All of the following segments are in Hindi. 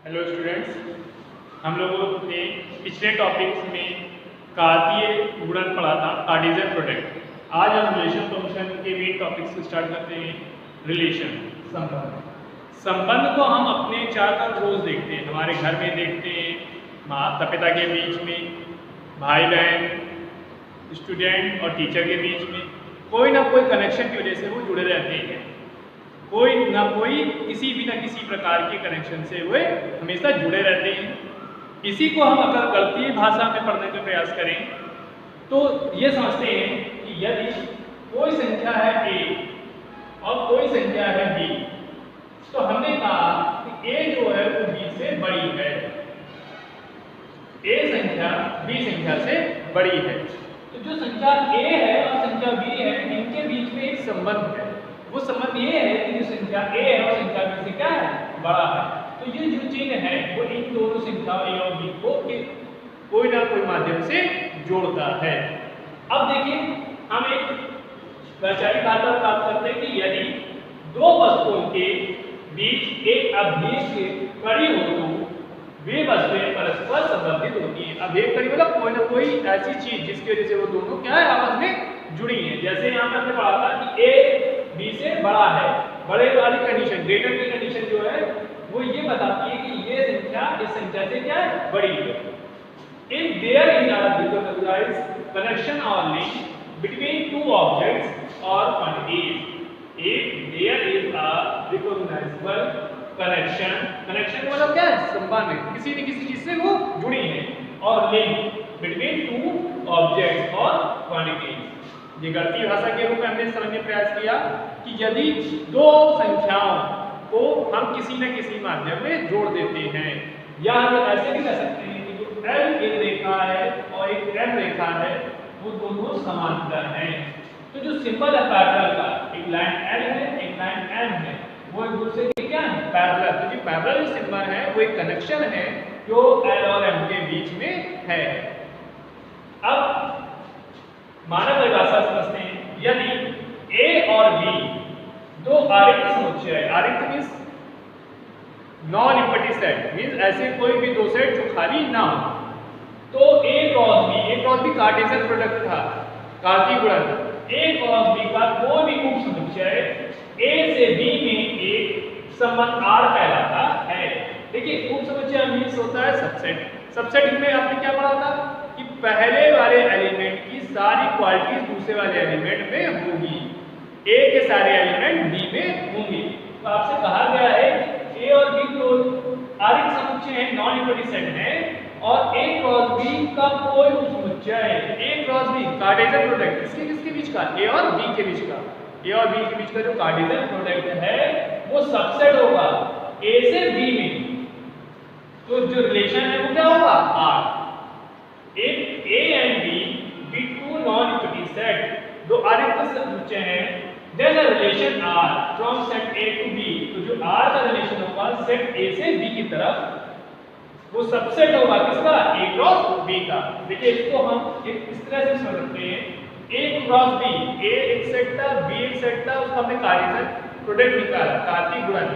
हेलो स्टूडेंट्स, हम लोगों ने पिछले टॉपिक्स में कार्तीय गुणन पढ़ा था, कार्टेशियन प्रोडक्ट। आज हम रिलेशन फंक्शन के मेन टॉपिक से स्टार्ट करते हैं। रिलेशन, संबंध को हम अपने चारों तरफ रोज देखते हैं। हमारे घर में देखते हैं, माता पिता के बीच में, भाई बहन, स्टूडेंट और टीचर के बीच में कोई ना कोई कनेक्शन की वजह से वो जुड़े रहते हैं। कोई ना कोई किसी भी ना किसी प्रकार के कनेक्शन से वे हमेशा जुड़े रहते हैं। इसी को हम अगर गलती भाषा में पढ़ने का प्रयास करें तो ये समझते हैं कि यदि कोई संख्या है a और कोई संख्या है b, तो हमने कहा कि a जो है वो b से बड़ी है, a संख्या b संख्या से बड़ी है। तो जो संख्या a है और संख्या b है, इनके बीच में एक संबंध है। वो संबंध ये है कि जो संख्या a है और संख्या b से क्या है, बड़ा है। तो ये जो चिन्ह है वो इन दोनों संख्या a और b को कोई ना कोई माध्यम से जोड़ता है। अब देखिए, हम एक वैचारिक आधार प्राप्त करते हैं कि यदि दो वस्तुओं के बीच एक अभेद्य कड़ी हो तो वे वस्तुएं परस्पर संबंधित होती हैं। अभेद्य कड़ी मतलब कोई ना कोई ऐसी चीज जिसकी वजह से वो दोनों क्या है, आपस में जुड़ी हैं। जैसे यहाँ पर हमने पढ़ा था कि a b से बड़ा है। बड़े वाली कंडीशन, ग्रेटर की कंडीशन जो है वो ये बताती है कि ये संख्या इस संख्या से क्या है, बड़ी है। If there is a recognized connection or link between two objects or quantities, if there is a recognizable connection, connection मतलब क्या है, संबंध, किसी न किसी चीज से वो जुड़ी है, और link between two objects or quantities। ये गलती भाषा के रूप में हमने समझने प्रयास किया कि यदि दो संख्याओं को हम किसी न किसी माध्यम में जोड़ देते हैं, या हम ऐसे भी कर सकते हैं कि जो L एक रेखा है और एक M रेखा है, वो दोनों समांतर हैं। तो जो सिंबल है पैरेलल का, एक लाइन L है एक लाइन M है, वो एक दूसरे के क्या है, पैरेलल। तो जो पैरेलल सिंबल है वो एक कनेक्शन है जो L और M के बीच में है। अब मानक परिभाषा समझते हैं। यदि a और b दो आरिक्त समुच्चय है, आरिक्त means non empty set, means ऐसे कोई भी दो सेट जो खाली ना हो, तो a cross b Cartesian product था, कार्तीय गुणन। a क्रॉस b का कोई भी उप समुच्चय a से b में एक संबंध r कहलाता है। देखिए, उप समुच्चय मींस होता है सबसेट। सबसेट में आपने क्या पढ़ा था कि पहले वाले एलिमेंट की सारी क्वालिटीज दूसरे वाले एलिमेंट में होगी, a के सारे एलिमेंट b में होंगे। तो आपसे कहा गया है कि a और b तो आरिक्त समुच्चय है, नॉन एम्प्टी सेट है, और a क्रॉस b का कोई उप समुच्चय है, a cross b Cartesian product, किसके किसके बीच का, a और b के बीच का, a और b के बीच का जो कार्टेशियन प्रोडक्ट है वो सबसेट होगा a से b में। तो जो रिलेशन है वो क्या होगा, r। If A and B be two non-empty set, दो आरिक्त समुच्चय हैं, then the relation R from set A to B, तो जो R का रिलेशन होगा सेट A से B की तरफ, वो सबसेट होगा किसका, A क्रॉस B का। देखिए, इसको हम इस तरह से समझ सकते हैं, A क्रॉस B, A एक सेट था, B एक सेट था, उसका हमने कार्टेशियन प्रोडक्ट निकाला, कार्तीय गुणन।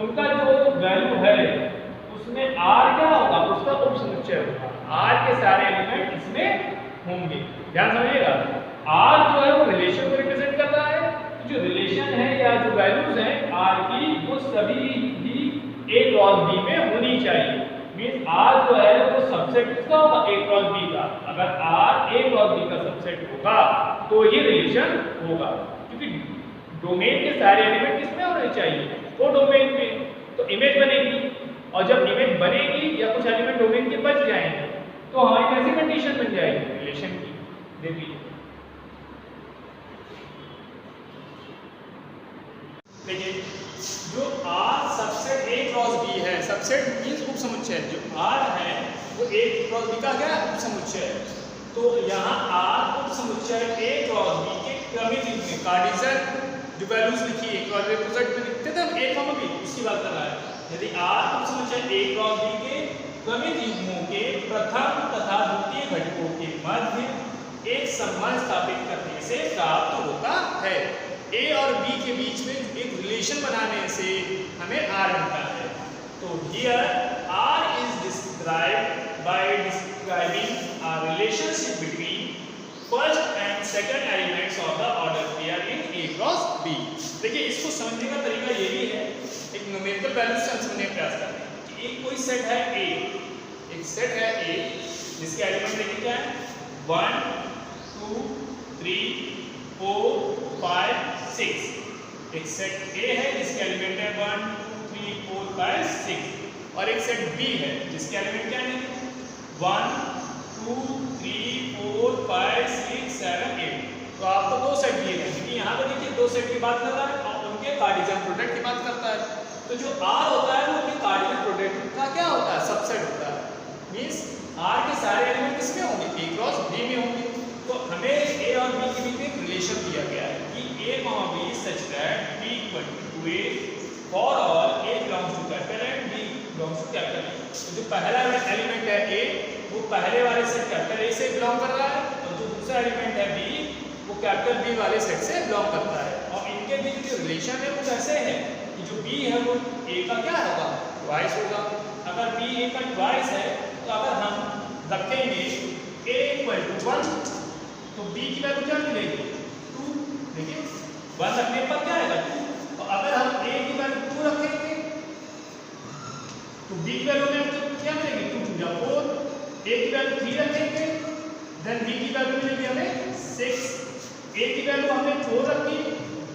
उनका जो वैल्यू है उसमें R क्या होगा, उसका उप समुच्चय होगा, R के सारे एलिमेंट इसमें होंगे। ध्यान समझिएगा, R जो है वो रिलेशन को रिप्रेजेंट कर रहा है। जो रिलेशन है या जो वैल्यूज हैं R की, वो सभी भी A क्रॉस B में होनी चाहिए। मींस R जो है वो सबसेट किसका होगा, A क्रॉस B का। अगर R A क्रॉस B का सबसेट होगा तो ये रिलेशन होगा, क्योंकि डोमेन के सारे एलिमेंट किसमें होने चाहिए, वो डोमेन में। तो इमेज बनेगी, और जब इमेज बनेगी या कुछ एलिमेंट डोमेन के बच जाएंगे तो हमारी कैसी कंडीशन बन जाएगी, रिलेशन की। देखिए, जो R subset A cross B है, सबसेट मींस उप समुच्चय, जो R है वो A क्रॉस B का क्या है, उप समुच्चय है। तो यहाँ R उप समुच्चय A क्रॉस B के क्रमिक रूप में, कार्टेशियन जो वैल्यूज लिखी है क्रॉस रिप्रेजेंट में लिखते थे हम A, B, उसकी बात कर रहा है। यदि R उप समुच्चय A क्रॉस B के क्रमिक युग्मों के प्रथम तथा द्वितीय घटकों के मध्य एक संबंध स्थापित करने से प्राप्त होता है। A और B के बीच में एक रिलेशन बनाने से हमें R मिलता है। तो here certain elements of the order pair in A cross B। देखिए इसको समझने का तरीका ये भी है, एक न्यूमेरिकल वैल्यू से हम समझने का प्रयास करते हैं कि एक कोई सेट है A, एक सेट है A जिसके एलिमेंट देखिए क्या है 1 2 3 4 5 6। एक सेट A है जिसके एलिमेंट है 1 2 3 4 5 6 और एक सेट B है जिसके एलिमेंट क्या है 1 2 3 4 5 6 7 8। तो आपको दो सेट दिए गए क्योंकि यहाँ पर देखिए दो सेट की बात कर रहा है और उनके कार्टेशियन प्रोडक्ट की बात करता है। तो जो R होता है वो उनके कार्टेशियन प्रोडक्ट का क्या होता है सबसेट होता है। मींस R के सारे एलिमेंट किसमें होंगे A क्रॉस B में होंगे। तो हमें A और B के बीच में एक रिलेशन दिया गया है कि A, B such that B equal to A for all A belongs to capital and B belongs to capital A। तो जो पहला एलिमेंट है A वो पहले वाले सेट कैपिटल A से बिलोंग कर रहा है और जो दूसरा एलिमेंट है B वो कैपिटल B वाले सेट से बिलोंग करता है। और इनके बीच जो रिलेशन है वो कैसे है कि जो B है वो A का क्या होगा ट्वाइस होगा। अगर B A का ट्वाइस है तो अगर हम रखेंगे A इक्वल टू 1 तो B की वैल्यू क्या मिलेगी 2। देखिए 1 रखने पर क्या आएगा 2 और अगर हम A की वैल्यू 2 रखेंगे तो B की वैल्यू में क्या मिलेगी 2 या 4। A की वैल्यू 3 रखेंगे देन B की वैल्यू मिलेगी हमें 6। A की वैल्यू हमने 4 रखी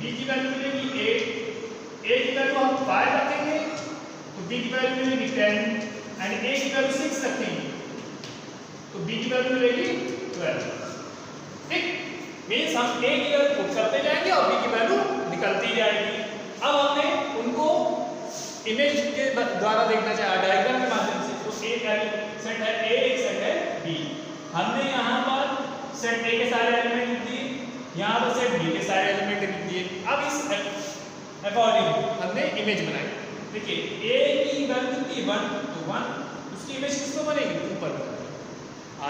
B की वैल्यू मिलेगी 8। A की वैल्यू हम 5 रखेंगे तो B की वैल्यू मिलेगी 10 एंड A की वैल्यू 6 रखेंगे तो B की वैल्यू मिलेगी 12। ठीक मींस हम A की वैल्यू पुट करते जाएंगे और B की वैल्यू निकलती जाएगी। अब हमने उनको इमेज के द्वारा देखना चाहिए डायग्राम के माध्यम से। तो एक सेट है A एक सेट है B। हमने यहाँ पर सेट A के सारे एलिमेंट लिख दिए, यहाँ पर सेट B के सारे एलिमेंट लिख दिए। अब इस अकॉर्डिंग हमने इमेज बनाई। देखिए A की वैल्यू कितनी 1 तो 1 उसकी इमेज किस पर बनेगी 2 पर।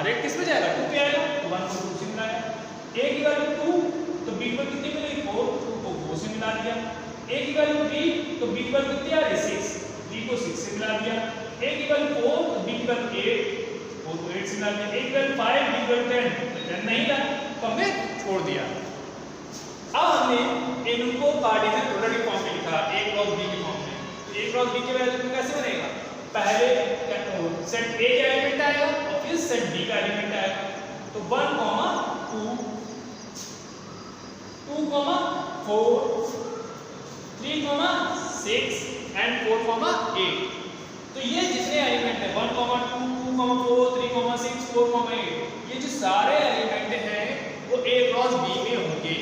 R8 किस में जाएगा 2 पे आएगा तो 1 को 2 से मिलाया। A की वैल्यू 2 तो B पर कितनी मिलेगी 4 2 को 4 से मिला दिया। A की वैल्यू 3 तो B की वैल्यू कितनी आ रही 6 3 को 6 से मिला दिया। A की वैल्यू 4 तो B की वैल्यू 8 4 को 8 से मिला दिया। A की वैल्यू 5 B की वैल्यू 10 तो 10 नहीं था तो हमने छोड़ दिया। अब हमने इनको कार्टेशियन प्रोडक्ट के फॉर्म में लिखा A क्रॉस B के फॉर्म में। तो A क्रॉस B के वैल्यू कैसे बनेगा पहले सेट A का एलिमेंट आएगा और फिर सेट B का एलिमेंट आएगा। तो 1 2 2 4 3 6 एंड 4 8। तो ये जितने एलिमेंट है 1 2 2 4 3 6 4 8 ये जो सारे एलिमेंट हैं वो A क्रॉस B में होंगे।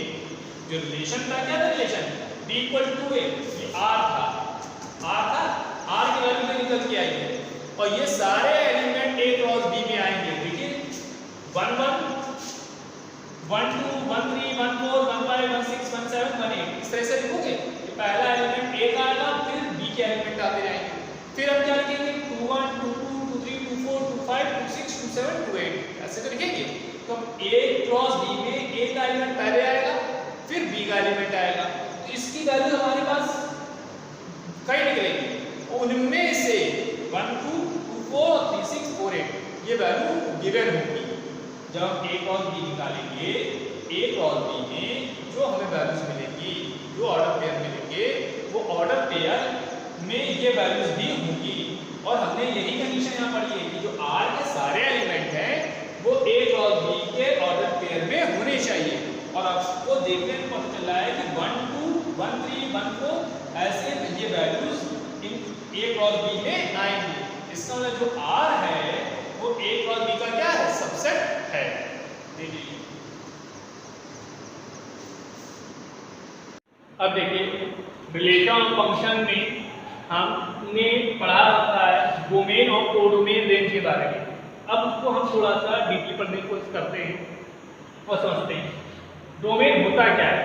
जो रिलेशन था क्या था relation B equal to A ये R था R की वैल्यू में निकल के आई है और ये सारे एलिमेंट A क्रॉस B में आएंगे। देखिए 1 1 1 2 1 3 1 4 1 5 1 6 1 7 1 8 इस तरह से लिखोगे कि पहला एलिमेंट A का आएगा फिर B के एलिमेंट आते जाएंगे। फिर हम क्या लिखेंगे 2 1 2 2 2 3 2 4 2 5 2 6 2 7 2 8 ऐसे तो लिखेंगे। तो A क्रॉस B में A का एलिमेंट पहले आएगा फिर B का एलिमेंट आएगा। तो इसकी वैल्यू हमारे पास कई निकलेगी उनमें से 1 2 2 4 3 6 4 8 ये वैल्यू गिवन होगी। जब हम A क्रॉस B निकालेंगे A क्रॉस B में जो हमें वैल्यूज मिलेगी जो ऑर्डर पेयर मिलेंगे वो ऑर्डर पेयर में ये वैल्यूज भी होंगी। और हमने यही कंडीशन यहाँ पढ़ी है कि जो R के सारे एलिमेंट हैं वो A क्रॉस B के ऑर्डर पेयर में होने चाहिए। और आपको देखने में पता चल रहा है कि 1 2 1 3 1 4 ऐसे ये values in A cross B में आएंगे। इसका मतलब जो R है वो A क्रॉस B का क्या है सबसेट है। देखिए अब देखिए रिलेशन फंक्शन में हमने पढ़ा होता है डोमेन और कोडोमेन रेंज के बारे में। अब उसको हम थोड़ा सा डीपली पढ़ने की कोशिश करते हैं और समझते हैं। डोमेन होता क्या है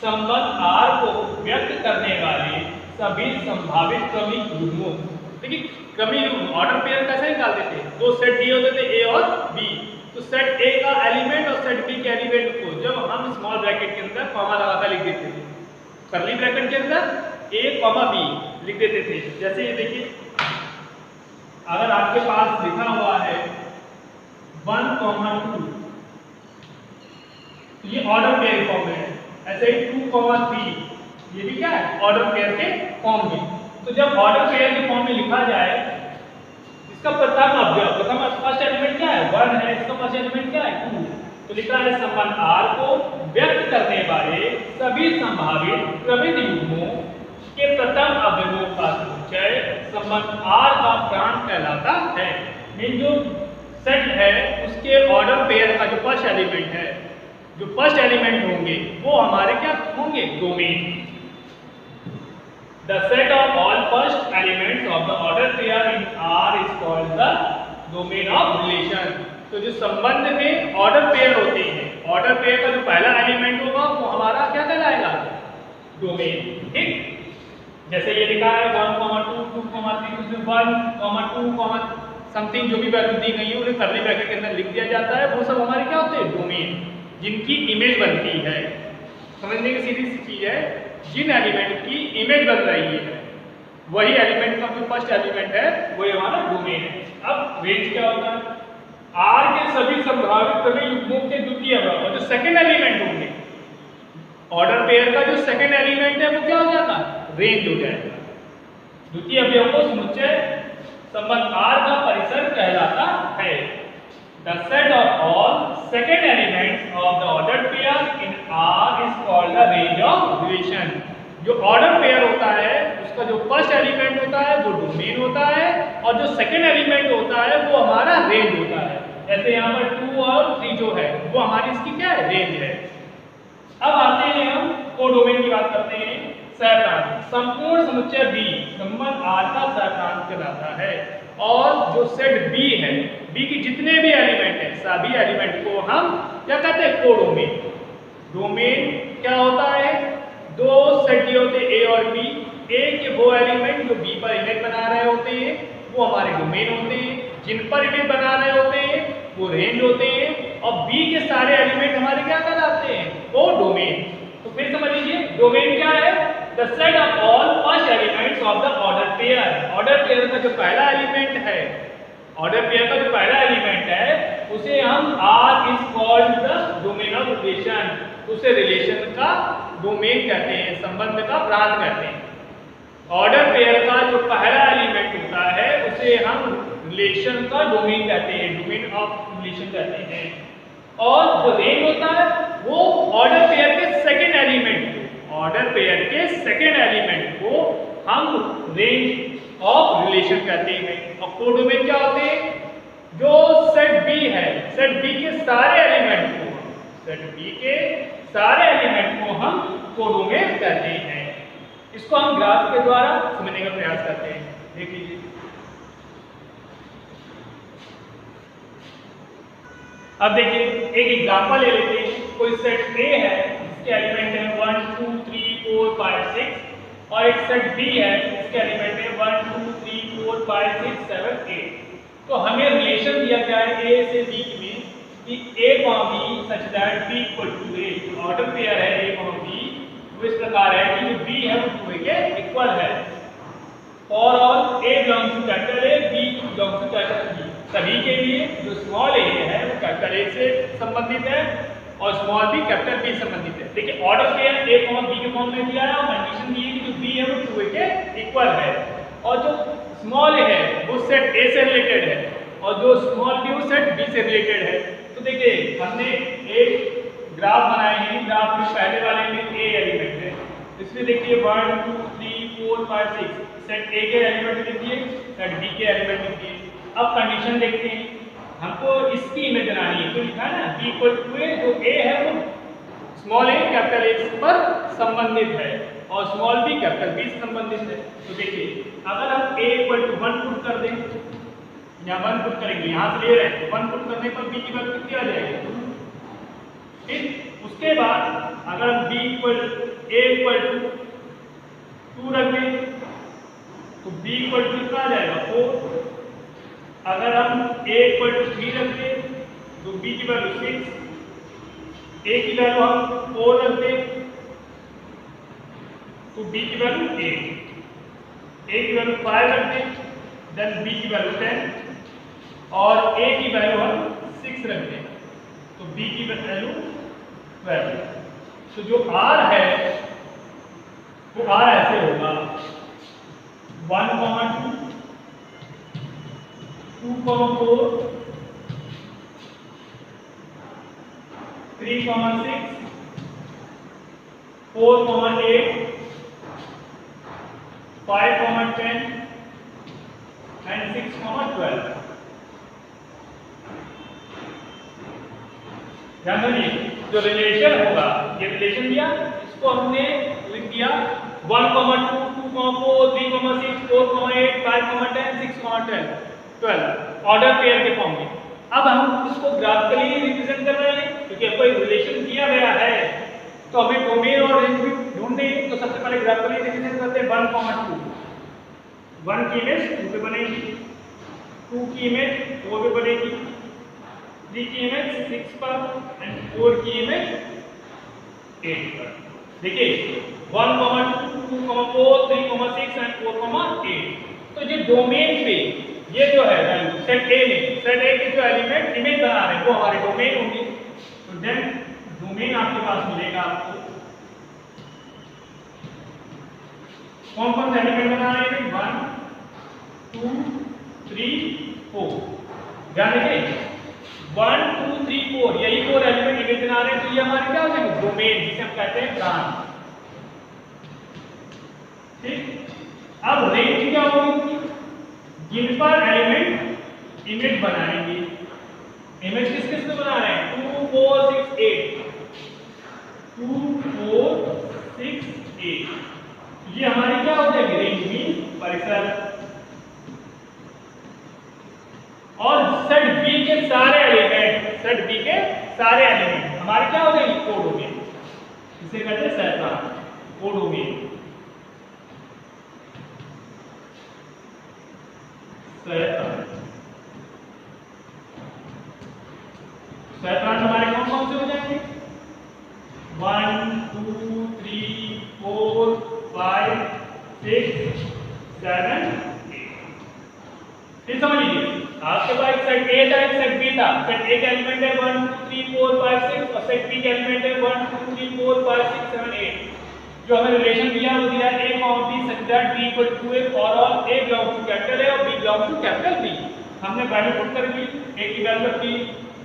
संबंध R को व्यक्त करने वाले सभी संभावित क्रमिक युग्मों। देखिए क्रमिक युग्म ऑर्डर पेयर कैसे निकालते थे दो सेट दिए होते थे A और B। तो सेट A का एलिमेंट और सेट B के एलिमेंट को जब हम स्मॉल ब्रैकेट के अंदर कॉमा लगाकर लिख देते थे करली ब्रैकेट के अंदर A, B लिख देते थे। जैसे ये देखिए अगर आपके पास लिखा हुआ है 1 2 तो तो ये ऑर्डर पेयर फॉर्म में है। ऐसे ही 2,3 ये भी क्या है, ऑर्डर पेयर के फॉर्म में। तो जब ऑर्डर पेयर के फॉर्म में लिखा जाए, इसका प्रथम अवयव, प्रथम फर्स्ट एलिमेंट क्या है, 1 है, इसका फर्स्ट एलिमेंट क्या है, 2। तो लिखा है संबंध R को व्यक्त करने वाले सभी संभावित क्रमिक युग्मों के प्रथम अवयवों का समुच्चय संबंध R का प्रांत कहलाता है। मीन जो सेट है उसके ऑर्डर पेयर का जो फर्स्ट एलिमेंट है, जो फर्स्ट एलिमेंट होंगे वो हमारे क्या होंगे, domain. The set of all first elements of the order pair in R is called the domain of relation. तो जो संबंध में ऑर्डर पेयर होते हैं, ऑर्डर पेयर का जो पहला एलिमेंट होगा वो हमारा क्या कहलाएगा, डोमेन। ठीक, जैसे ये लिखा है 1, 2, 2, 3, 1, 2, समथिंग जो भी वैल्यू दी गई है उन्हें करली ब्रैकेट के अंदर लिख दिया जाता है। वो सब हमारे क्या होते हैं, डोमेन, जिनकी इमेज बनती है। समझने की सीधी सी चीज है, जिन एलिमेंट की इमेज बन रही है वही एलिमेंट का जो फर्स्ट एलिमेंट है वही हमारा डोमेन है। अब रेंज क्या होता है, R के सभी संभावित क्रमिक युग्मों के द्वितीय अवयव, और जो सेकंड एलिमेंट होंगे ऑर्डर पेयर का जो सेकंड एलिमेंट है वो क्या हो जाता है, रेंज हो जाएगा। द्वितीय अवयव को समुच्चय संबंध R का परिसर कहलाता है। The set of all second elements of the ordered pair in R is called the range of relation। जो ऑर्डर पेयर होता है उसका जो फर्स्ट एलिमेंट होता है वो डोमेन होता है, और जो सेकंड एलिमेंट होता है वो हमारा रेंज होता है। जैसे यहाँ पर 2 और 3 जो है वो हमारी इसकी क्या है, रेंज है। अब आते हैं हम कोडोमेन की बात करते हैं। सहप्रांत, संपूर्ण समुच्चय B संबंध R का सहप्रांत कहलाता है। और जो सेट B है, B की जितने भी एलिमेंट है सभी एलिमेंट को हम क्या कहते हैं, कोडोमेन। डोमेन क्या होता है, दो सेट ये होते हैं A और B। A के वो एलिमेंट जो B पर इमेज बना रहे होते हैं वो हमारे डोमेन होते हैं, जिन पर इमेज बना रहे होते हैं वो रेंज होते हैं, और B के सारे एलिमेंट हमारे क्या कहलाते हैं, वो डोमेन। तो फिर समझ लीजिए डोमेन क्या है, the set of all first elements of the order pair. Order pair का जो पहला एलिमेंट है, ऑर्डर पेयर का जो पहला एलिमेंट है उसे हम R is called the domain of relation, उसे रिलेशन का डोमेन कहते हैं, संबंध का प्रांत कहते हैं। ऑर्डर पेयर का जो पहला एलिमेंट होता है उसे हम रिलेशन का डोमेन कहते हैं, डोमेन ऑफ रिलेशन कहते हैं। और जो रेंज होता है वो ऑर्डर पेयर के सेकंड एलिमेंट को, ऑर्डर पेयर के सेकंड एलिमेंट को हम रेंज ऑफ रिलेशन कहते हैं। और कोडोमेन क्या होते हैं, जो सेट B है, सेट B के सारे एलिमेंट को, सेट B के सारे एलिमेंट को हम कोडोमेन कहते हैं। इसको हम ग्राफ के द्वारा समझने का प्रयास करते हैं। देख लीजिए, अब देखिए एक एग्जांपल ले लेते हैं। कोई सेट A है जिसके एलिमेंट है 1, 2, 3, 4, 5, 6, और एक सेट B है जिसके एलिमेंट है 1, 2, 3, 4, 5, 6, 7, 8। तो हमें रिलेशन दिया गया है A से B में कि A, B such that B equal to A। Order pair है A, B, वो इस प्रकार है कि जो B है वो 2A के इक्वल है। और A belongs to capital A, B belongs to capital B। सभी के लिए जो स्मॉल a है वो कैपिटल A से संबंधित है और स्मॉल b कैपिटल B संबंधित है। देखिए ऑर्डर पेयर A, B के फॉर्म में दिया है और कंडीशन दी है कि जो B है वो 2A के इक्वल है, और जो स्मॉल a है वो सेट A से रिलेटेड है और जो स्मॉल b वो सेट B से रिलेटेड है। तो देखिए हमने एक ग्राफ बनाए हैं, ग्राफ में पहले वाले में A एलिमेंट है, इसमें देखिए 1, 2, 3, 4, 5, 6 सेट A के एलिमेंट लिख दिए, सेट B के एलिमेंट लिख दिए। अब कंडीशन देखते हैं, हमको इसकी इमेज बनानी है, तो लिखा है ना B इक्वल टू A, जो A है वो स्मॉल a कैपिटल A पर संबंधित है और स्मॉल b कैपिटल B से संबंधित है। तो देखिए अगर हम A इक्वल टू 1 पुट कर दें, यहाँ 1 पुट करेंगे, यहाँ से ले रहे हैं तो 1 पुट करने पर B की वैल्यू कितनी आ जाएगी। ठीक, उसके बाद अगर हम A इक्वल टू 2 रख दें तो B इक्वल टू कितना आ जाएगा 4। अगर हम A इक्वल टू 3 रख दें तो B की वैल्यू 6, A की वैल्यू हम 4 रख दें तो B की वैल्यू 8, A की वैल्यू 5 रख दें देन B की वैल्यू 10 और A की वैल्यू हम 6 रख दें तो B की वैल्यू 12। तो जो R है वो R ऐसे होगा 1, 2, 2, 4, 3, 6, 4, 8, 5, 10 and 6, 12। ध्यान दीजिए, जो रिलेशन होगा, ये रिलेशन दिया, इसको हमने लिख दिया 1, 2, 2, 4, 3, 6, 4, 8, 5, 10, 6, 10, 12 ऑर्डर पेयर के फॉर्म में। अब हम इसको ग्राफिकली रिप्रेजेंट कर रहे हैं, क्योंकि कोई रिलेशन दिया गया है तो हमें डोमेन और रेंज भी ढूंढनी है। तो सबसे पहले ग्राफिकली रिप्रेजेंट करते हैं 1, 2। 1 की इमेज 2 पे बनेगी, 2 की इमेज 4 पे बनेगी, 3 की इमेज 6 पर एंड 4 की इमेज 8 पर। देखिए 1, 2, 2, 4, 3, 6 एंड 4, 8। तो ये डोमेन पे ये जो है वैल्यू सेट ए में, सेट ए के जो एलिमेंट इमेज बना रहे हैं वो हमारे डोमेन होंगे। तो देन डोमेन आपके पास मिलेगा आपको कौन कौन से एलिमेंट बना रहे हैं 1, 2, 3, 4। ध्यान रखिए 1, 2, 3, 4 यही 4 एलिमेंट इमेज बना रहे हैं। तो ये हमारे क्या हो जाएंगे डोमेन, जिसे हम कहते हैं ब्रांच। ठीक, अब रेंज क्या होगी, जिन पर एलिमेंट इमेज बनाएंगे। इमेज किस किस में बना रहे हैं 2, 4, 6, 8, 2, 4, 6, 8। ये हमारी क्या हो जाएगी रेंज में परिसर। और सेट बी के सारे एलिमेंट, सेट बी के सारे एलिमेंट हमारे क्या हो जाएंगे कोडोमेन, इसे कहते हैं सैद्धांत कोडोमेन। सैद्धांत हमारे कौन कौन से हो जाएंगे 1, 2, 3, 4, 5, 6, 7, 8। फिर समझ लीजिए आपके पास सेट ए था, एक सेट बी था। सेट ए का एलिमेंट है 1, 2, 3, 4, 5, 6 और सेट बी का एलिमेंट है 1, 2, 3, 4, 5, 6, 7, 8। जो हमें रिलेशन दिया वो दिया a और b such that b equal to a for all a belongs to capital A और b belongs to capital B। हमने वैल्यू पुट कर दी, a की वैल्यू रखी,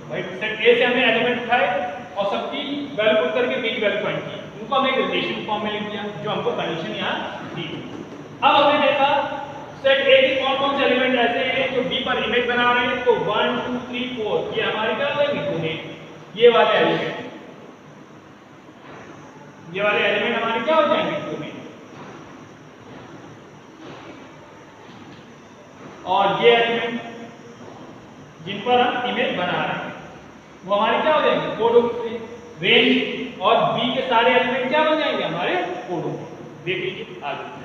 भाई सेट a से हमने एलिमेंट उठाए और सबकी वैल्यू पुट करके b की वैल्यू फाइंड की, उनको हमने एक रिलेशन फॉर्म में लिख दिया जो हमको कंडीशन यहां दी। अब हमने देखा सेट a के कौन कौन से एलिमेंट ऐसे हैं जो b पर इमेज बना रहे हैं। तो 1, 2, 3, 4 ये हमारे क्या होंगे डोमेन, ये वाले एलिमेंट, ये वाले एलिमेंट हमारे क्या हो जाएंगे डोमेन। और ये एलिमेंट जिन पर हम इमेज बना रहे हैं वो हमारे क्या हो जाएंगे कोडोमेन। रेंज और बी के सारे एलिमेंट क्या हो जाएंगे हमारे कोडोमेन। देख लीजिए आगे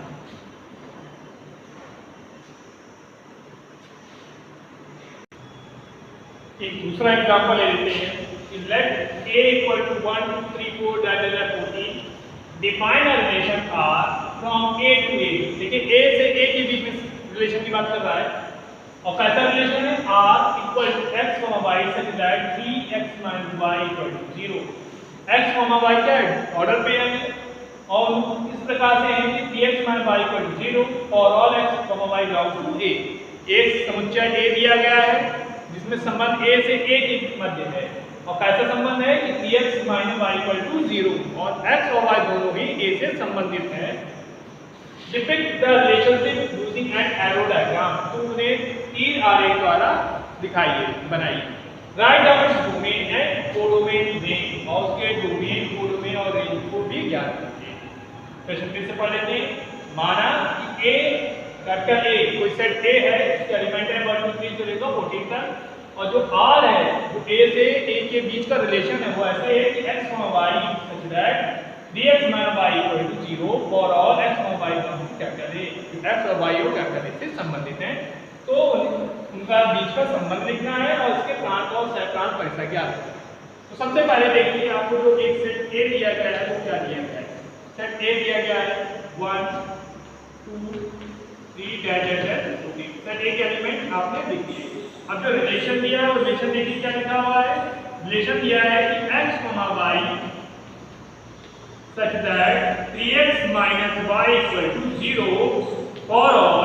एक दूसरा एग्जांपल ले लेते हैं। Let a equal to 1, 2, 3, 4 that is 14. Define a relation R from A to A। देखिए A से A के बीच में रिलेशन की बात कर रहा है और कैसा रिलेशन है R equal to x, y such that 3x minus y equal to 0। x, y क्या है ऑर्डर पे है और इस प्रकार से है कि 3x minus y equal to 0 for all x, y belongs to A। एक समुच्चय A दिया गया है जिसमें संबंध A से A के मध्य है और कैसा संबंध है कि 3x minus y equal to 0 और x और y दोनों ही A से संबंधित हैं। Depict the relationship using an arrow diagram. तो उन्हें तीर आरेख द्वारा दिखाइए, बनाइए। Write down its domain and codomain range और उसके डोमेन, कोडोमेन और रेंज को भी ज्ञात कीजिए। क्वेश्चन फिर से पढ़ लेते हैं। माना कि A कैपिटल A कोई सेट A है, इसके एलिमेंट है 1, 2, 3 से लेकर 14 तक और जो R है जो A से A के बीच का रिलेशन है वो ऐसे है कि x, y such that 3x minus y equal to 0 for all x, y belongs to capital A। x और y और कैपिटल A से संबंधित हैं तो उनका बीच का संबंध लिखना है और इसके प्रांत और सैद्धांत परिसर ज्ञात करना है। तो सबसे पहले देखिए आपको जो एक सेट A दिया गया है वो क्या दिया गया है। सेट A दिया गया है 1, 2, 3 सेट A के एलिमेंट आपने लिख दिए। अब जो रिलेशन दिया है वो रिलेशन देखिए क्या लिखा हुआ है। रिलेशन दिया है कि x, y such that 3x minus y equal to 0 for all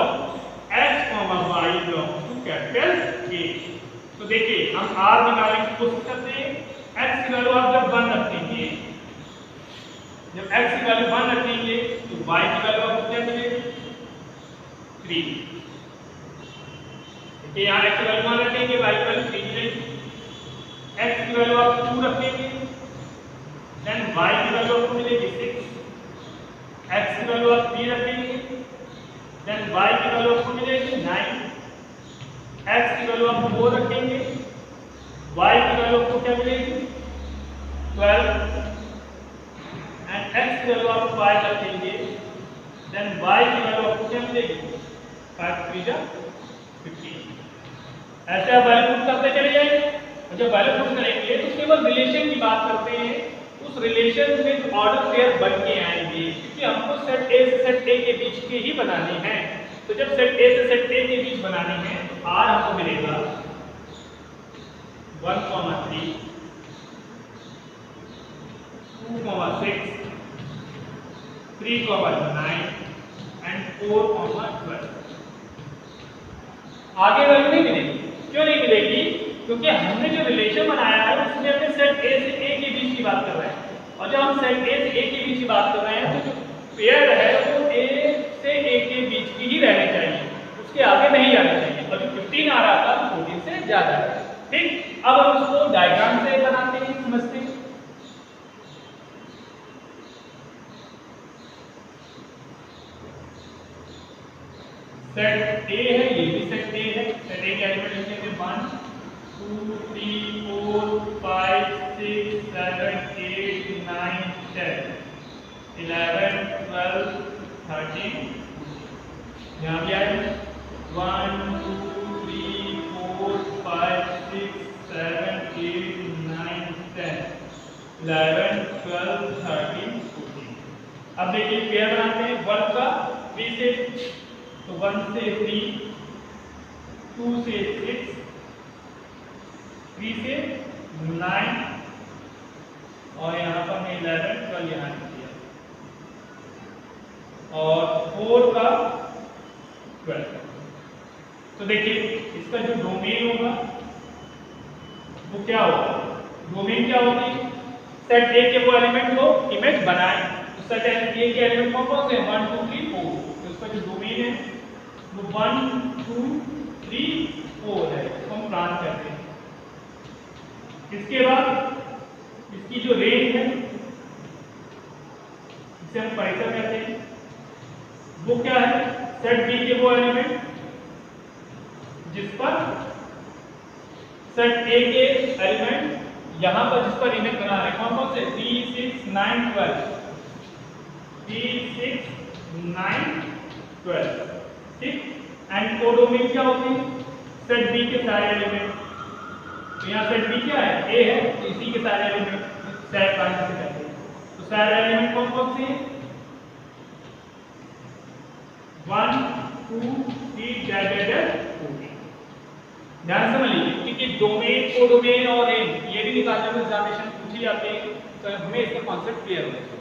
x comma y belongs to capital A। तो देखिए हम r निकालने की कोशिश करते हैं। x की वैल्यू आप जब 1 रखेंगे, जब x की वैल्यू 1 रखेंगे तो y की वैल्यू आपको क्या मिलेगी 3। देखिए यहाँ x की वैल्यू 1 रखेंगे, y की वैल्यू 3 मिलेगी। x की वैल्यू आप 2 रखेंगे, देन y की वैल्यू आपको मिलेगी 6। x की वैल्यू आप 3 रखेंगे, देन y की वैल्यू आपको मिलेगी 9। x की वैल्यू आप 4 रखेंगे, y की वैल्यू आपको क्या मिलेगी 12। एंड x की वैल्यू आप 5 रखेंगे, देन y की वैल्यू आपको क्या मिलेगी 5 3 जा 15। ऐसे आप वैल्यू पुट करते चले जाएंगे, और जब वैल्यू पुट करेंगे तो केवल रिलेशन की बात करते हैं। उस रिलेशन में जो ऑर्डर पेयर बन के आएंगे, क्योंकि हमको सेट ए से सेट ए के बीच के ही बनाने हैं। तो जब सेट ए से सेट ए के बीच बनाने हैं तो आर हमको मिलेगा 1, 3, 2, 6, 3, 9 एंड 4, 12। आगे वैल्यू नहीं मिलेगी। क्यों नहीं मिलेगी? क्योंकि हमने जो रिलेशन बनाया है उसमें अपने सेट ए से ए के बीच की बात कर रहे हैं, और जब हम सेट ए से ए के बीच की बात कर रहे हैं तो जो पेयर है वो ए से ए के बीच की ही रहनी चाहिए, उसके आगे नहीं जाना चाहिए। और जो 15 आ रहा था वो 14 से ज्यादा है। ठीक, अब हम उसको डायग्राम से बनाते हैं, समझते हैं। सेट ए है, ये भी सेट ए है। सेट ए के एलिमेंट लिखेंगे 1, 2, 3, 4, 5, 6, 7, 8, 9, 10, 11, 12, 13। यहाँ भी आए 1, 2, 3, 4, 5, 6, 7, 8, 9, 10, 11, 12, 13, 14। अब देखिए पेयर बनाते हैं 1 का 3 से, तो 1 से 3, 2 से 6, 3 से 9, और यहाँ पर मैं 11, 12 यहाँ किया, और 4 का 12। तो देखिए इसका जो डोमेन होगा वो क्या होगा? डोमेन क्या होगी? सेट ए के वो एलिमेंट को इमेज बनाए। तो सेट ए के एलिमेंट कौन से हैं? 1, 2, 3, 4। तो इसका जो डोमेन है वो 1, 2, 3, 4 है, इसको हम प्लान करते हैं। इसके बाद इसकी जो रेंज है इसे हम परिसर कहते हैं। वो क्या है? सेट बी के वो एलिमेंट जिस पर सेट ए के एलिमेंट यहाँ पर जिस पर इमेज बना रहे कौन कौन से? 3, 6, 9, 12, 3, 6, 9, 12। ठीक, एंड कोडोमेन क्या होती है? सेट बी के सारे एलिमेंट। तो यहाँ सेट बी क्या है? ए है, तो इसी के सारे एलिमेंट सेट बाय से करते हैं। तो सारे एलिमेंट कौन कौन से हैं? 1, 2, 3, 4। ध्यान समझ लीजिए, क्योंकि डोमेन, कोडोमेन और रेंज ये भी निकालने में एग्जामिनेशन पूछी जाती है, तो हमें इसका कॉन्सेप्ट क्लियर होना चाहिए।